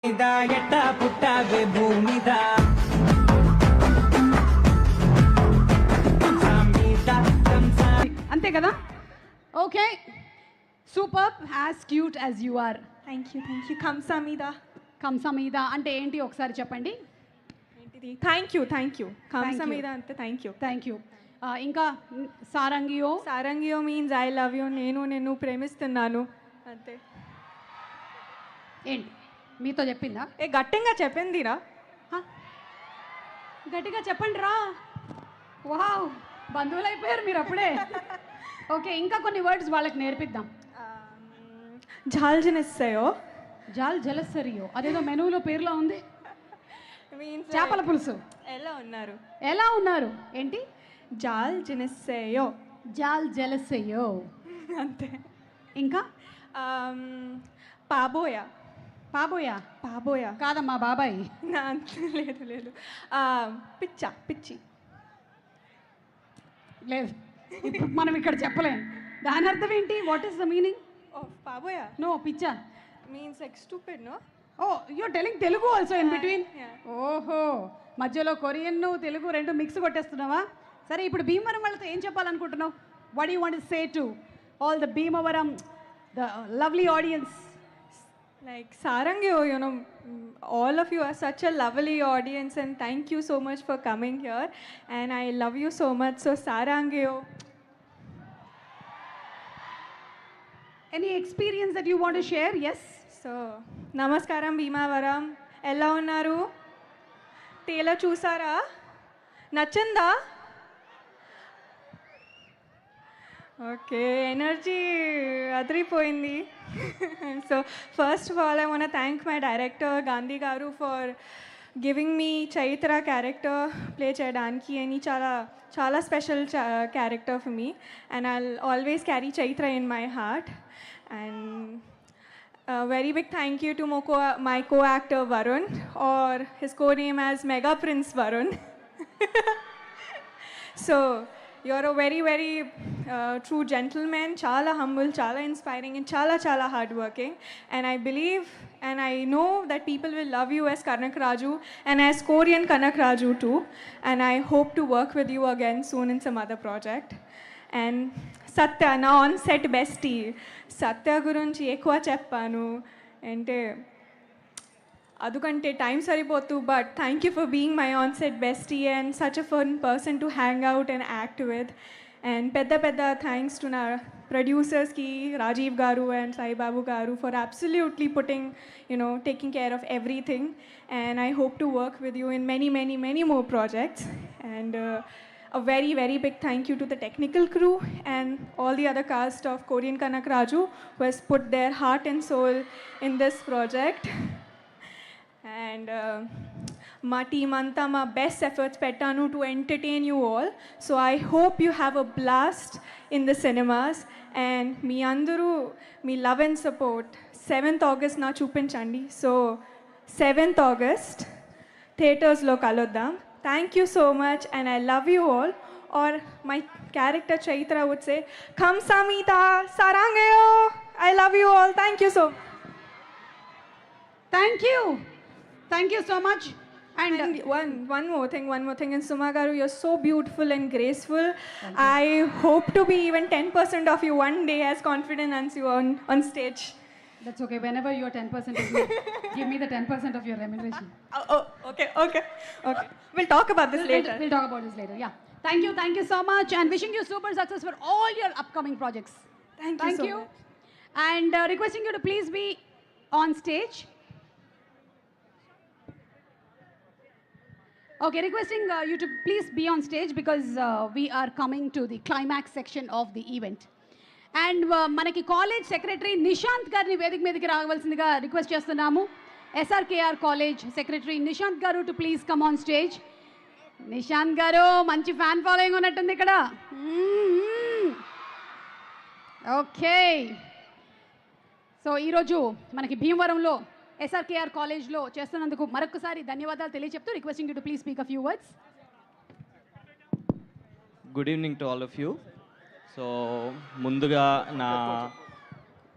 ఎట్టా పుట్టావే భూమిద అంతే కదా okay super as cute as you are thank you కంసామీదా కంసమీద అంటే ఏంటి ఒకసారి చెప్పండి ఏంటిది థ్యాంక్ యూ కంసామీదా అంటే థ్యాంక్ యూ ఇంకా సారంగియో సారంగియో మీన్స్ ఐ లవ్ యూ నేను ప్రేమిస్తున్నాను అంతే ఏంటి మీతో చెప్పిందా గట్టిగా చెప్పిందిరా హ? గట్టిగా చెప్పండి రా వావ్ బంధువులు అయిపోయారు మీరు అప్పుడే ఓకే ఇంకా కొన్ని వర్డ్స్ వాళ్ళకి నేర్పిద్దాం జాల్జనిస్తాయో జాల్ జలసరియో అదేదో మెనూలో పేరులో ఉంది మీన్స్ చేపల పులుసు ఎలా ఉన్నారు ఏంటి జాల్ జనిస్తాయో జాల్ జలసయ్యో అంతే ఇంకా పాబోయా పాబోయా కాదమ్మా బాబాయ్ లేదు పిచ్చి లేదు ఇప్పుడు మనం ఇక్కడ చెప్పలేం దాని అర్థం ఏంటి వాట్ ఈస్ ద మీనింగ్ పాబోయా నో పిచ్చా means like stupid no oh you're telling Telugu also in between yeah. ఓహో మధ్యలో కొరియన్ తెలుగు రెండు మిక్స్ కొట్టేస్తున్నావా సరే ఇప్పుడు భీమవరం వాళ్ళతో ఏం చెప్పాలనుకుంటున్నావు what you want say to all the Bhimavaram the lovely audience Like Sarangyo, all of you are such a lovely audience and thank you so much for coming here and I love you so much. So Sarangyo. Any experience that you want to share? Yes. So Namaskaram Bhimavaram. Ella unnaru? Tela chusara? Nachinda? Okay energy అదిరిపోయింది so first of all I want thank my director Gandhi garu for giving me Chaitra character play చేయడానికి అని చాలా చాలా special character for me and I always carry Chaitra in my heart and very big thank you to my co-actor Varun or his co-name as Mega Prince Varun. So you're a very true gentleman, chala humble, chala inspiring and chala hardworking and I believe and I know that people will love you as Kanak Raju and as Korean Kanak Raju too and I hope to work with you again soon in some other project. And Satya na on set bestie Satya గురించి ఎక్కువ చెప్పాను అంటే అదుకంటే time సరిపోతు but thank you for being my on set bestie and such a fun person to hang out and act with and పెద్ద thanks to నా ప్రొడ్యూసర్స్కి Rajiv garu and Saibabu garu for absolutely putting taking care of everything and I hope to work with you in many more projects and a very big thank you to the technical crew and all the other cast of Korean Kanak Raju who has put their heart and soul in this project. And my team anta my best efforts pettanu to entertain you all. So I hope you have a blast in the cinemas and మీ అందరూ మీ love and support 7th August na చూపించండి. So 7th August theaters lo కలుద్దాం. Thank you so much and I love you all. Or my character Chaitra would say, Kamsamita Sarangayo. I love you all. Thank you so much. Thank you so much. And one more thing. And Suma garu, you're so beautiful and graceful. I hope to be even 10% of you one day as confident as you on stage. That's okay. Whenever you're 10% of me, give me the 10% of your remuneration. Okay. We'll talk about this later. We'll talk about this later. Yeah. Thank you so much and wishing you super success for all your upcoming projects. Thank you. Much. And requesting you to please be on stage. Okay, requesting you to please be on stage because we are coming to the climax section of the event. And మనకి college secretary Nishant గారిని వేదిక మీదకి రావాల్సిందిగా request చేస్తున్నాము SRKR college secretary Nishant గారు to please come on stage Nishant గారు మంచి fan following ఉన్నట్టుంది ఇక్కడ ఓకే సో ఈరోజు మనకి భీమవరంలో ఎస్ఆర్కేఆర్ కాలేజ్లో చేస్తున్నందుకు మరొకసారి ధన్యవాదాలు తెలియజెప్తూ requesting you to please speak a few words good evening to all of you so ముందుగా నా